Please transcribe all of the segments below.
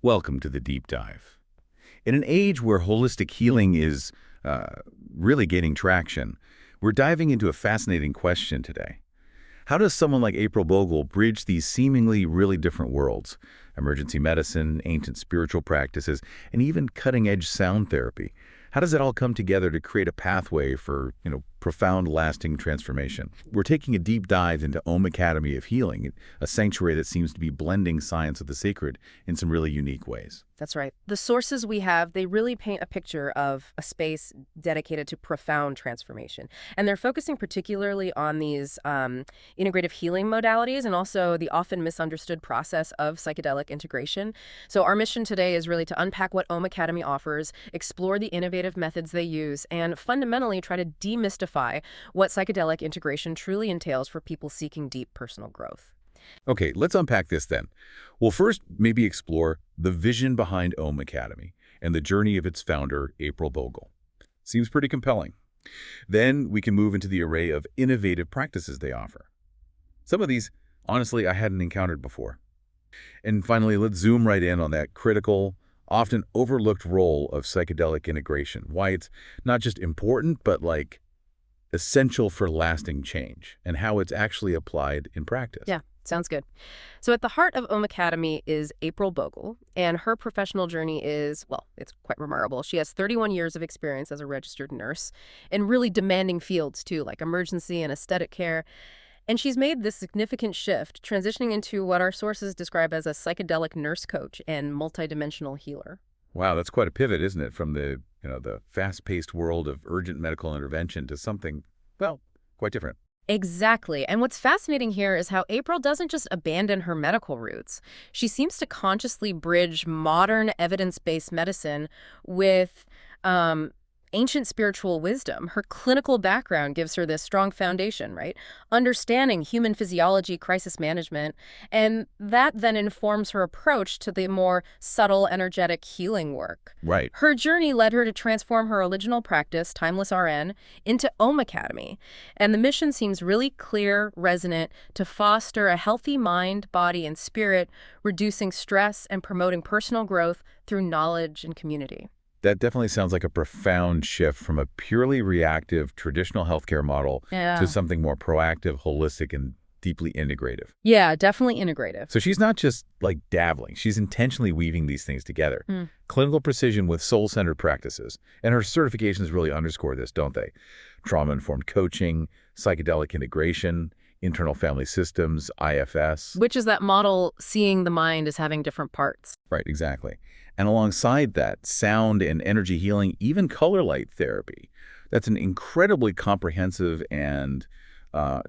Welcome to the Deep Dive. In an age where holistic healing is uh, really gaining traction, we're diving into a fascinating question today. How does someone like April Bogle bridge these seemingly really different worlds? Emergency medicine, ancient spiritual practices, and even cutting-edge sound therapy. How does it all come together to create a pathway for, profound, lasting transformation? We're taking a deep dive into Om Academy of Healing, a sanctuary that seems to be blending science with the sacred in some really unique ways. That's right. The sources we have, they really paint a picture of a space dedicated to profound transformation. And they're focusing particularly on these integrative healing modalities and also the often misunderstood process of psychedelic integration. So our mission today is really to unpack what Om Academy offers, explore the innovative methods they use, and fundamentally try to demystify what psychedelic integration truly entails for people seeking deep personal growth. Okay, let's unpack this then. We'll first maybe explore the vision behind Om Academy and the journey of its founder, April Bogle. Seems pretty compelling. Then we can move into the array of innovative practices they offer. Some of these, honestly, I hadn't encountered before. And finally, let's zoom right in on that critical, often overlooked role of psychedelic integration, why it's not just important, but essential for lasting change, and how it's actually applied in practice. Yeah. Sounds good. So at the heart of Om Academy is April Bogle, and her professional journey is, well, it's quite remarkable. She has 31 years of experience as a registered nurse in really demanding fields, too, like emergency and aesthetic care. And she's made this significant shift, transitioning into what our sources describe as a psychedelic nurse coach and multidimensional healer. Wow, that's quite a pivot, isn't it, from the fast-paced world of urgent medical intervention to something, well, quite different. Exactly. And what's fascinating here is how April doesn't just abandon her medical roots. She seems to consciously bridge modern evidence-based medicine with ancient spiritual wisdom. Her clinical background gives her this strong foundation, right? Understanding human physiology, crisis management, and that then informs her approach to the more subtle, energetic healing work. Right. Her journey led her to transform her original practice, Timeless RN, into Om Academy. And the mission seems really clear, resonant, to foster a healthy mind, body, and spirit, reducing stress and promoting personal growth through knowledge and community. That definitely sounds like a profound shift from a purely reactive traditional healthcare model to something more proactive, holistic, and deeply integrative. Yeah, definitely integrative. So she's not just dabbling, she's intentionally weaving these things together. Clinical precision with soul-centered practices. And her certifications really underscore this, don't they? Trauma-informed coaching, psychedelic integration, internal family systems, IFS. Which is that model seeing the mind as having different parts. Right, exactly. And alongside that, sound and energy healing, even color light therapy. That's an incredibly comprehensive and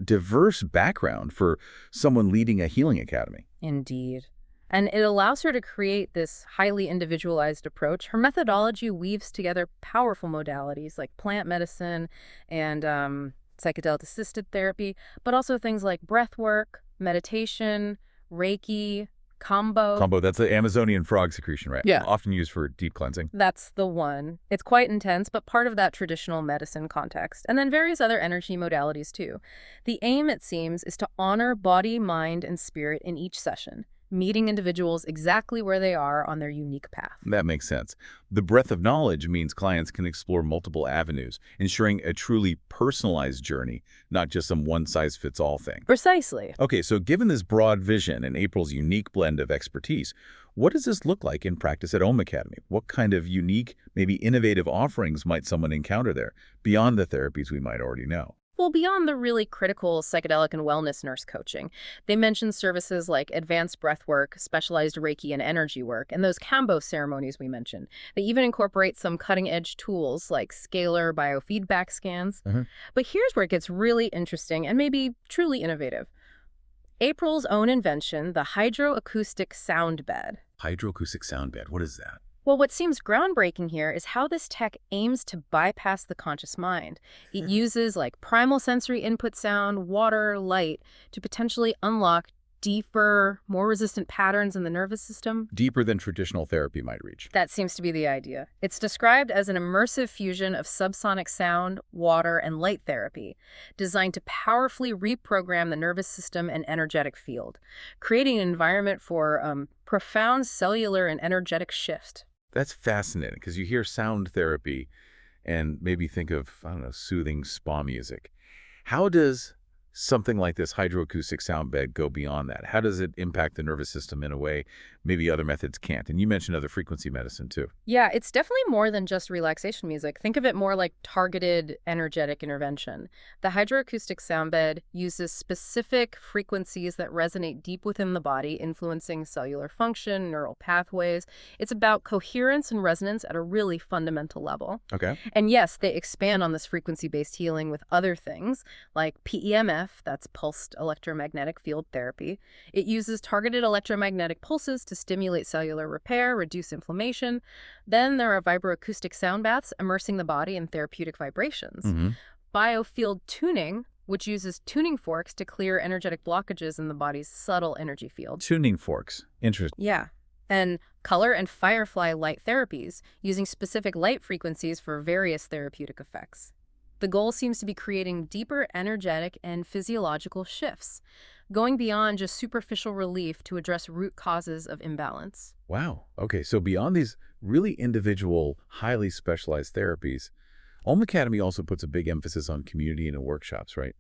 diverse background for someone leading a healing academy. Indeed. And it allows her to create this highly individualized approach. Her methodology weaves together powerful modalities like plant medicine and psychedelic-assisted therapy, but also things like breath work, meditation, Reiki, Kambo. That's the Amazonian frog secretion, right? Yeah. Often used for deep cleansing. That's the one. It's quite intense, but part of that traditional medicine context. And then various other energy modalities, too. The aim, it seems, is to honor body, mind, and spirit in each session, meeting individuals exactly where they are on their unique path. That makes sense. The breadth of knowledge means clients can explore multiple avenues, ensuring a truly personalized journey, not just some one-size-fits-all thing. Precisely. Okay, so given this broad vision and April's unique blend of expertise, what does this look like in practice at Om Academy? What kind of unique, maybe innovative offerings might someone encounter there, beyond the therapies we might already know? Well, beyond the really critical psychedelic and wellness nurse coaching, they mentioned services like advanced breath work, specialized Reiki and energy work, and those Kambo ceremonies we mentioned. They even incorporate some cutting-edge tools like scalar biofeedback scans. But here's where it gets really interesting and maybe truly innovative. April's own invention, the hydroacoustic sound bed. Hydroacoustic sound bed, what is that? Well, what seems groundbreaking here is how this tech aims to bypass the conscious mind. It uses primal sensory input sound, water, light to potentially unlock deeper, more resistant patterns in the nervous system. Deeper than traditional therapy might reach. That seems to be the idea. It's described as an immersive fusion of subsonic sound, water, and light therapy, designed to powerfully reprogram the nervous system and energetic field, creating an environment for profound cellular and energetic shift. That's fascinating because you hear sound therapy and maybe think of, I don't know, soothing spa music. How does something like this hydroacoustic sound bed go beyond that? How does it impact the nervous system in a way maybe other methods can't? And you mentioned other frequency medicine too. Yeah, it's definitely more than just relaxation music. Think of it more like targeted energetic intervention. The hydroacoustic sound bed uses specific frequencies that resonate deep within the body, influencing cellular function, neural pathways. It's about coherence and resonance at a really fundamental level. Okay. And yes, they expand on this frequency-based healing with other things like PEMF, that's pulsed electromagnetic field therapy. It uses targeted electromagnetic pulses to stimulate cellular repair, reduce inflammation. Then there are vibroacoustic sound baths immersing the body in therapeutic vibrations. Biofield tuning, which uses tuning forks to clear energetic blockages in the body's subtle energy field. Tuning forks. Interesting. Yeah. And color and firefly light therapies, using specific light frequencies for various therapeutic effects. The goal seems to be creating deeper energetic and physiological shifts, going beyond just superficial relief to address root causes of imbalance. Wow. Okay, so beyond these really individual, highly specialized therapies, Om Academy also puts a big emphasis on community and workshops, right?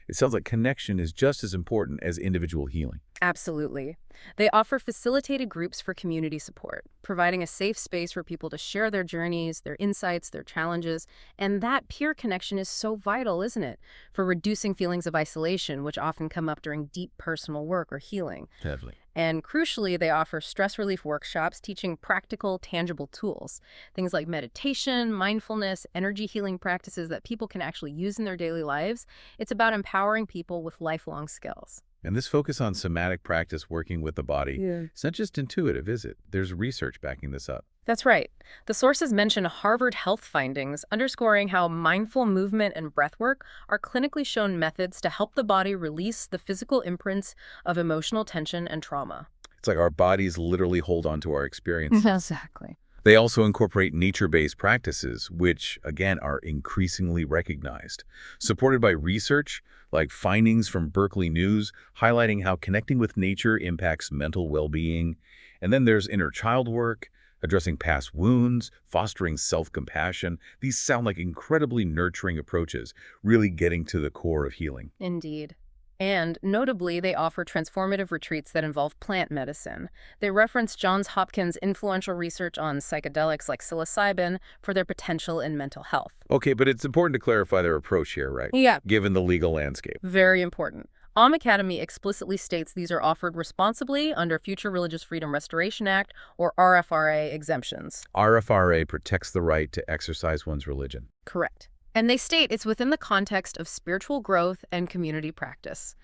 It sounds like connection is just as important as individual healing. Absolutely. They offer facilitated groups for community support, providing a safe space for people to share their journeys, their insights, their challenges. And that peer connection is so vital, isn't it? For reducing feelings of isolation, which often come up during deep personal work or healing. Definitely. And crucially, they offer stress relief workshops teaching practical, tangible tools. Things like meditation, mindfulness, energy healing practices that people can actually use in their daily lives. It's about empowering people with lifelong skills. And this focus on somatic practice working with the body, it's not just intuitive, is it? There's research backing this up. That's right. The sources mention Harvard Health findings, underscoring how mindful movement and breathwork are clinically shown methods to help the body release the physical imprints of emotional tension and trauma. It's like our bodies literally hold on to our experiences. Exactly. They also incorporate nature-based practices, which, again, are increasingly recognized, supported by research like findings from Berkeley News highlighting how connecting with nature impacts mental well-being. And then there's inner child work, addressing past wounds, fostering self-compassion. These sound like incredibly nurturing approaches, really getting to the core of healing. Indeed. And notably, they offer transformative retreats that involve plant medicine. They reference Johns Hopkins' influential research on psychedelics like psilocybin for their potential in mental health. Okay, but it's important to clarify their approach here, right? Yeah. Given the legal landscape. Very important. Om Academy explicitly states these are offered responsibly under Future Religious Freedom Restoration Act or RFRA exemptions. RFRA protects the right to exercise one's religion. Correct. And they state it's within the context of spiritual growth and community practice.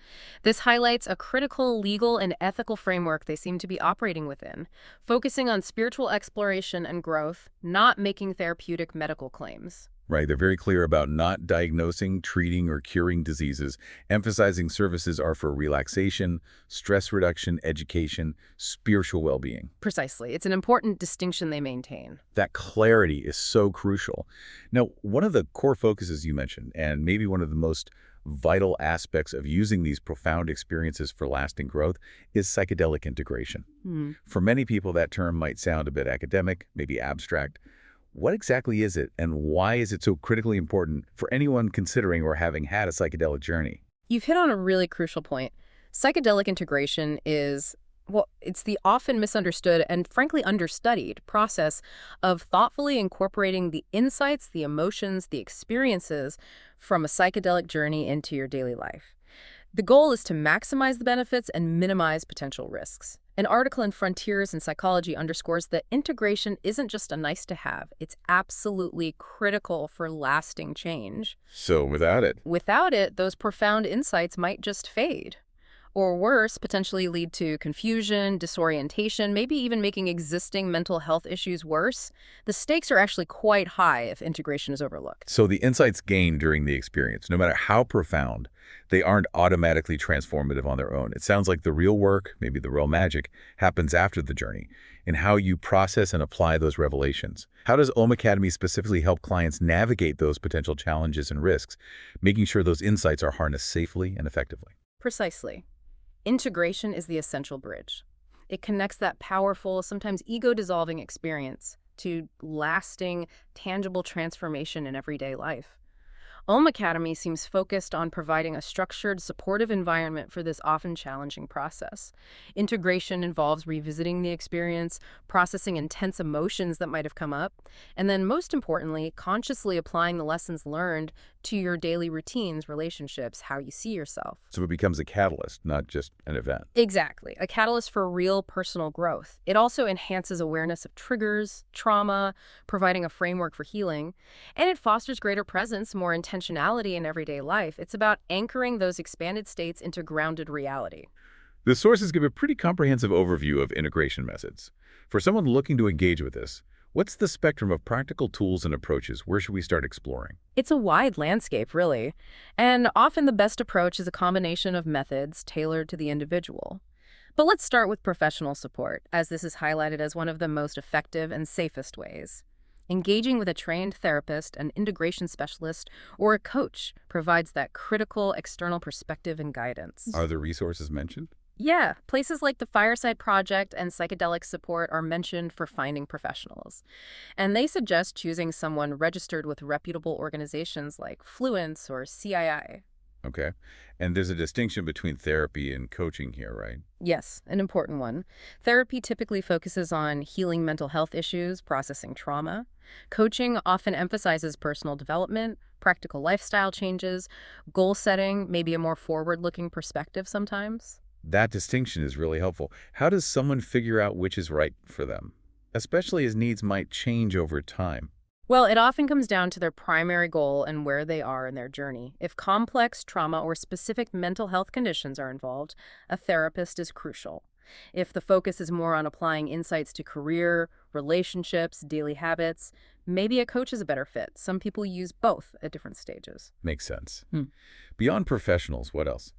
This highlights a critical legal and ethical framework they seem to be operating within, focusing on spiritual exploration and growth, not making therapeutic medical claims. Right, they're very clear about not diagnosing, treating, or curing diseases, emphasizing services are for relaxation, stress reduction, education, spiritual well-being. Precisely. It's an important distinction they maintain. That clarity is so crucial. Now, one of the core focuses you mentioned, and maybe one of the most vital aspects of using these profound experiences for lasting growth, is psychedelic integration. For many people, that term might sound a bit academic, maybe abstract. What exactly is it, and why is it so critically important for anyone considering or having had a psychedelic journey? You've hit on a really crucial point. Psychedelic integration is, well, it's the often misunderstood and frankly understudied process of thoughtfully incorporating the insights, the emotions, the experiences from a psychedelic journey into your daily life. The goal is to maximize the benefits and minimize potential risks. An article in Frontiers in Psychology underscores that integration isn't just a nice-to-have. It's absolutely critical for lasting change. So without it? Without it, those profound insights might just fade. Or worse, potentially lead to confusion, disorientation, maybe even making existing mental health issues worse. The stakes are actually quite high if integration is overlooked. So the insights gained during the experience, no matter how profound, they aren't automatically transformative on their own. It sounds like the real work, maybe the real magic, happens after the journey in how you process and apply those revelations. How does Om Academy specifically help clients navigate those potential challenges and risks, making sure those insights are harnessed safely and effectively? Precisely. Integration is the essential bridge. It connects that powerful, sometimes ego-dissolving experience to lasting, tangible transformation in everyday life. Om Academy seems focused on providing a structured, supportive environment for this often challenging process. Integration involves revisiting the experience, processing intense emotions that might have come up, and then, most importantly, consciously applying the lessons learned to your daily routines, relationships, how you see yourself. So it becomes a catalyst, not just an event. Exactly. A catalyst for real personal growth. It also enhances awareness of triggers, trauma, providing a framework for healing, and it fosters greater presence, more intentionality in everyday life. It's about anchoring those expanded states into grounded reality. The sources give a pretty comprehensive overview of integration methods. For someone looking to engage with this, what's the spectrum of practical tools and approaches? Where should we start exploring? It's a wide landscape, really, and often the best approach is a combination of methods tailored to the individual. But let's start with professional support, as this is highlighted as one of the most effective and safest ways. Engaging with a trained therapist, an integration specialist, or a coach provides that critical external perspective and guidance. Are the resources mentioned? Yeah, places like the Fireside Project and Psychedelic Support are mentioned for finding professionals. And they suggest choosing someone registered with reputable organizations like Fluence or CII. Okay. And there's a distinction between therapy and coaching here, right? Yes, an important one. Therapy typically focuses on healing mental health issues, processing trauma. Coaching often emphasizes personal development, practical lifestyle changes, goal setting, maybe a more forward-looking perspective sometimes. That distinction is really helpful. How does someone figure out which is right for them, especially as needs might change over time? Well, it often comes down to their primary goal and where they are in their journey. If complex trauma or specific mental health conditions are involved, a therapist is crucial. If the focus is more on applying insights to career, relationships, daily habits, maybe a coach is a better fit. Some people use both at different stages. Makes sense. Hmm. Beyond professionals, what else?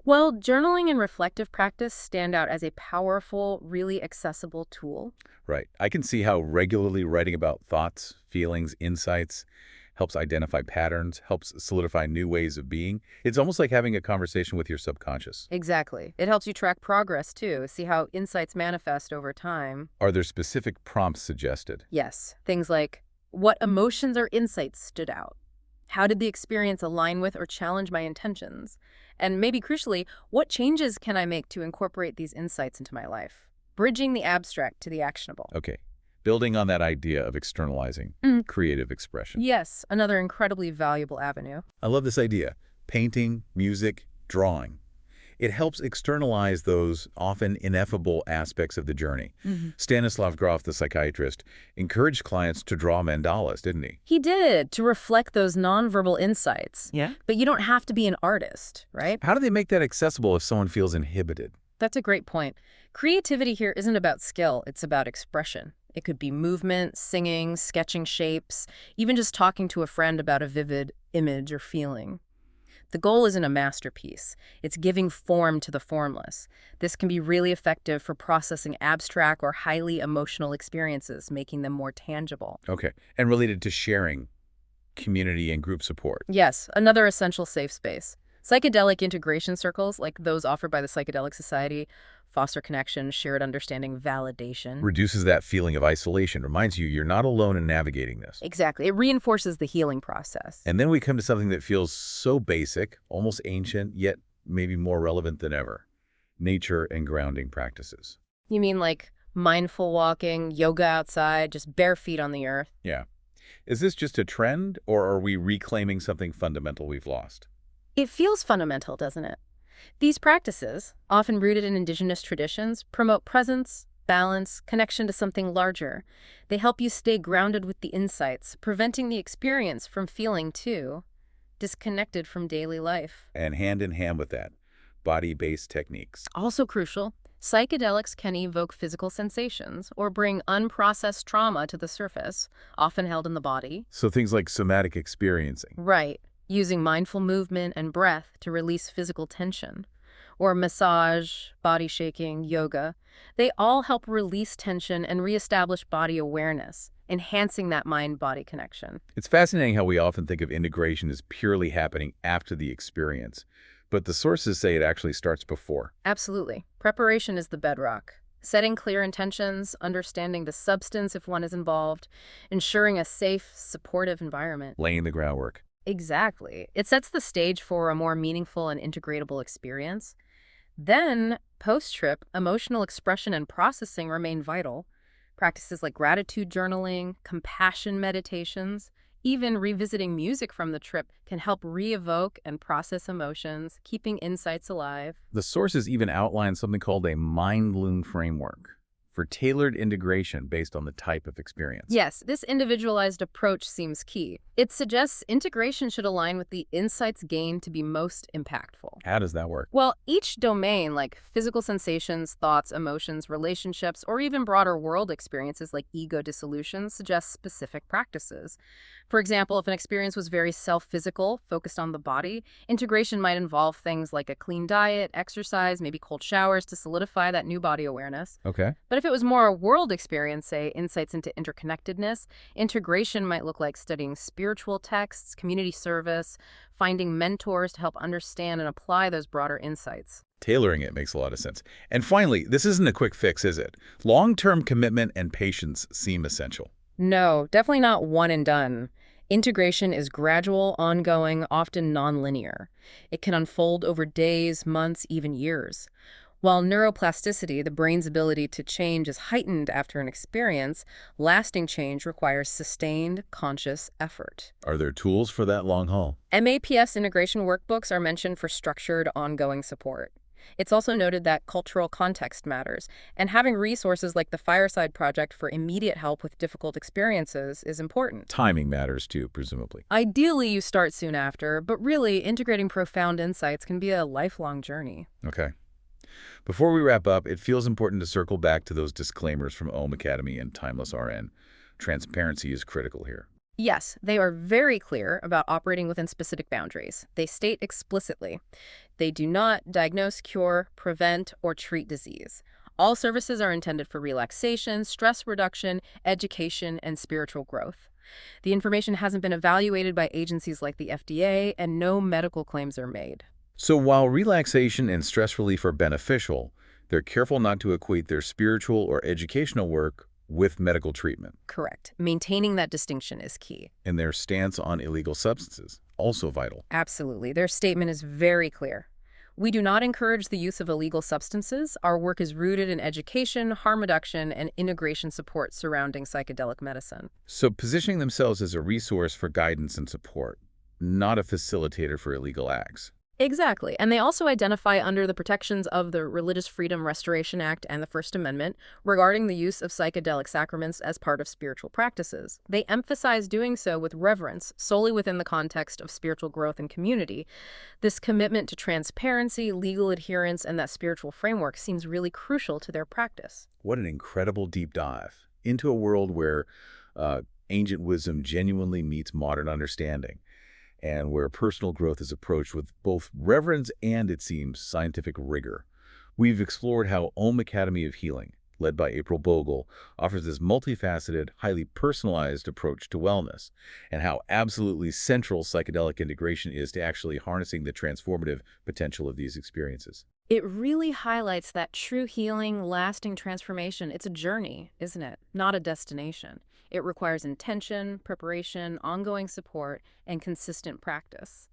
Well, journaling and reflective practice stand out as a powerful, really accessible tool. Right. I can see how regularly writing about thoughts, feelings, insights helps identify patterns, helps solidify new ways of being. It's almost like having a conversation with your subconscious. Exactly. It helps you track progress, too, see how insights manifest over time. Are there specific prompts suggested? Yes, things like, what emotions or insights stood out? How did the experience align with or challenge my intentions? And maybe crucially, what changes can I make to incorporate these insights into my life? Bridging the abstract to the actionable. Okay. Building on that idea of externalizing creative expression. Yes, another incredibly valuable avenue. I love this idea. Painting, music, drawing. It helps externalize those often ineffable aspects of the journey. Stanislav Grof, the psychiatrist, encouraged clients to draw mandalas, didn't he? He did, to reflect those nonverbal insights. Yeah. But you don't have to be an artist, right? How do they make that accessible if someone feels inhibited? That's a great point. Creativity here isn't about skill, it's about expression. It could be movement, singing, sketching shapes, even just talking to a friend about a vivid image or feeling. The goal isn't a masterpiece. It's giving form to the formless. This can be really effective for processing abstract or highly emotional experiences, making them more tangible. Okay. And related to sharing, community and group support. Yes, another essential safe space. Psychedelic integration circles, like those offered by the Psychedelic Society, foster connection, shared understanding, validation. Reduces that feeling of isolation, reminds you you're not alone in navigating this. Exactly. It reinforces the healing process. And then we come to something that feels so basic, almost ancient, yet maybe more relevant than ever. Nature and grounding practices. You mean like mindful walking, yoga outside, just bare feet on the earth? Yeah. Is this just a trend, or are we reclaiming something fundamental we've lost? It feels fundamental, doesn't it? These practices, often rooted in indigenous traditions, promote presence, balance, connection to something larger. They help you stay grounded with the insights, preventing the experience from feeling too disconnected from daily life. And hand in hand with that, body-based techniques. Also crucial, psychedelics can evoke physical sensations or bring unprocessed trauma to the surface, often held in the body. So things like somatic experiencing. Right, using mindful movement and breath to release physical tension. Or massage, body shaking, yoga. They all help release tension and reestablish body awareness, enhancing that mind-body connection. It's fascinating how we often think of integration as purely happening after the experience, but the sources say it actually starts before. Absolutely. Preparation is the bedrock. Setting clear intentions, understanding the substance if one is involved, ensuring a safe, supportive environment. Laying the groundwork. Exactly. It sets the stage for a more meaningful and integratable experience. Then, post-trip, emotional expression and processing remain vital. Practices like gratitude journaling, compassion meditations, even revisiting music from the trip can help re-evoke and process emotions, keeping insights alive. The sources even outline something called a mind loom framework for tailored integration based on the type of experience. Yes, this individualized approach seems key. It suggests integration should align with the insights gained to be most impactful. How does that work? Well, each domain, like physical sensations, thoughts, emotions, relationships, or even broader world experiences like ego dissolution, suggests specific practices. For example, if an experience was very self-physical, focused on the body, integration might involve things like a clean diet, exercise, maybe cold showers to solidify that new body awareness. Okay. But if it was more a world experience, say insights into interconnectedness, integration might look like studying spiritual texts, community service, finding mentors to help understand and apply those broader insights. Tailoring it makes a lot of sense. And finally, this isn't a quick fix, is it? Long-term commitment and patience seem essential. No, definitely not one and done. Integration is gradual, ongoing, often nonlinear. It can unfold over days, months, even years. While neuroplasticity, the brain's ability to change, is heightened after an experience, lasting change requires sustained, conscious effort. Are there tools for that long haul? MAPS integration workbooks are mentioned for structured, ongoing support. It's also noted that cultural context matters, and having resources like the Fireside Project for immediate help with difficult experiences is important. Timing matters too, presumably. Ideally, you start soon after, but really, integrating profound insights can be a lifelong journey. Okay. Before we wrap up, it feels important to circle back to those disclaimers from Om Academy and Timeless RN. Transparency is critical here. Yes, they are very clear about operating within specific boundaries. They state explicitly, they do not diagnose, cure, prevent, or treat disease. All services are intended for relaxation, stress reduction, education, and spiritual growth. The information hasn't been evaluated by agencies like the FDA, and no medical claims are made. So while relaxation and stress relief are beneficial, they're careful not to equate their spiritual or educational work with medical treatment. Correct. Maintaining that distinction is key. And their stance on illegal substances, also vital. Absolutely. Their statement is very clear. We do not encourage the use of illegal substances. Our work is rooted in education, harm reduction, and integration support surrounding psychedelic medicine. So positioning themselves as a resource for guidance and support, not a facilitator for illegal acts. Exactly. And they also identify under the protections of the Religious Freedom Restoration Act and the First Amendment regarding the use of psychedelic sacraments as part of spiritual practices. They emphasize doing so with reverence, solely within the context of spiritual growth and community. This commitment to transparency, legal adherence, and that spiritual framework seems really crucial to their practice. What an incredible deep dive into a world where ancient wisdom genuinely meets modern understanding, and where personal growth is approached with both reverence and, it seems, scientific rigor. We've explored how Om Academy of Healing, led by April Bogle, offers this multifaceted, highly personalized approach to wellness, and how absolutely central psychedelic integration is to actually harnessing the transformative potential of these experiences. It really highlights that true healing, lasting transformation. It's a journey, isn't it? Not a destination. It requires intention, preparation, ongoing support, and consistent practice.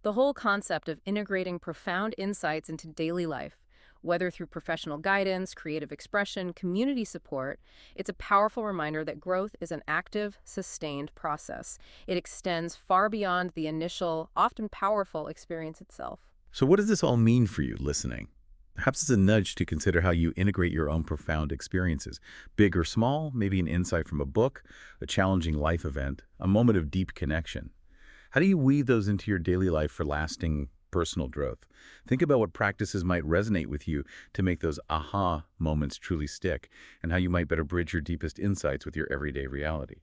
The whole concept of integrating profound insights into daily life, whether through professional guidance, creative expression, community support, it's a powerful reminder that growth is an active, sustained process. It extends far beyond the initial, often powerful experience itself. So what does this all mean for you listening? Perhaps it's a nudge to consider how you integrate your own profound experiences. Big or small, maybe an insight from a book, a challenging life event, a moment of deep connection. How do you weave those into your daily life for lasting personal growth. Think about what practices might resonate with you to make those aha moments truly stick, and how you might better bridge your deepest insights with your everyday reality.